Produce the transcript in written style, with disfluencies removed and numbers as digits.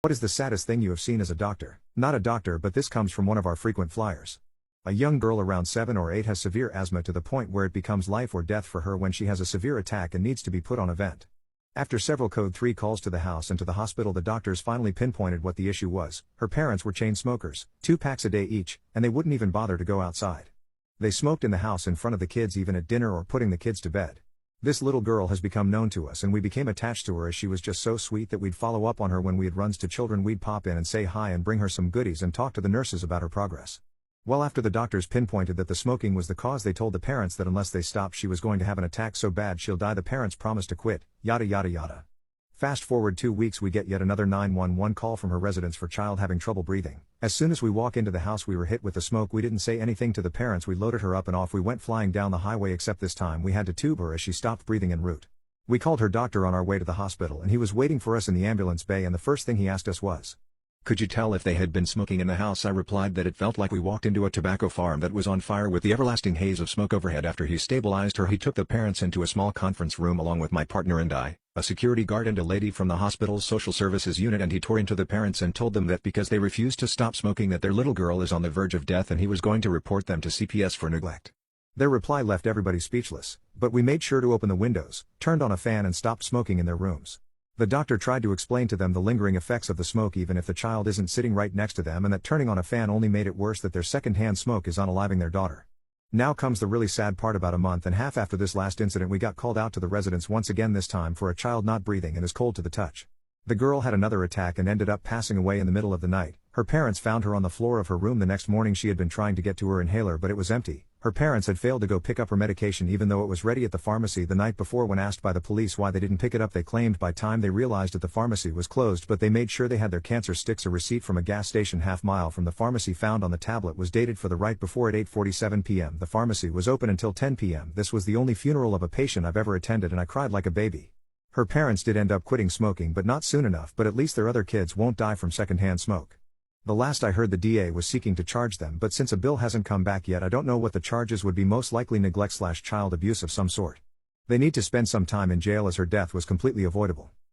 What is the saddest thing you have seen as a doctor? Not a doctor, but this comes from one of our frequent flyers. A young girl around 7 or 8 has severe asthma to the point where it becomes life or death for her when she has a severe attack and needs to be put on a vent. After several code 3 calls to the house and to the hospital, the doctors finally pinpointed what the issue was. Her parents were chain smokers, 2 packs a day each, and they wouldn't even bother to go outside. They smoked in the house in front of the kids, even at dinner or putting the kids to bed. This little girl has become known to us, and we became attached to her as she was just so sweet that we'd follow up on her when we had runs to children. We'd pop in and say hi and bring her some goodies and talk to the nurses about her progress. Well, after the doctors pinpointed that the smoking was the cause, they told the parents that unless they stopped she was going to have an attack so bad she'll die. The parents promised to quit, yada yada yada. Fast forward 2 weeks, we get yet another 911 call from her residence for child having trouble breathing. As soon as we walk into the house we were hit with the smoke. We didn't say anything to the parents, we loaded her up and off we went flying down the highway, except this time we had to tube her as she stopped breathing en route. We called her doctor on our way to the hospital and he was waiting for us in the ambulance bay, and the first thing he asked us was, "Could you tell if they had been smoking in the house?" I replied that it felt like we walked into a tobacco farm that was on fire with the everlasting haze of smoke overhead. After he stabilized her, he took the parents into a small conference room along with my partner and I, a security guard and a lady from the hospital's social services unit, and he tore into the parents and told them that because they refused to stop smoking that their little girl is on the verge of death and he was going to report them to CPS for neglect. Their reply left everybody speechless, but we made sure to open the windows, turned on a fan and stopped smoking in their rooms. The doctor tried to explain to them the lingering effects of the smoke even if the child isn't sitting right next to them, and that turning on a fan only made it worse, that their secondhand smoke is unaliving their daughter. Now comes the really sad part. About a month and a half after this last incident we got called out to the residence once again, this time for a child not breathing and is cold to the touch. The girl had another attack and ended up passing away in the middle of the night. Her parents found her on the floor of her room the next morning. She had been trying to get to her inhaler but it was empty. Her parents had failed to go pick up her medication even though it was ready at the pharmacy the night before. When asked by the police why they didn't pick it up, they claimed by time they realized that the pharmacy was closed, but they made sure they had their cancer sticks. A receipt from a gas station half-mile from the pharmacy found on the tablet was dated for the right before at 8:47 p.m. The pharmacy was open until 10 p.m. This was the only funeral of a patient I've ever attended and I cried like a baby. Her parents did end up quitting smoking but not soon enough, but at least their other kids won't die from secondhand smoke. The last I heard, the DA was seeking to charge them, but since a bill hasn't come back yet I don't know what the charges would be. Most likely neglect/child abuse of some sort. They need to spend some time in jail as her death was completely avoidable.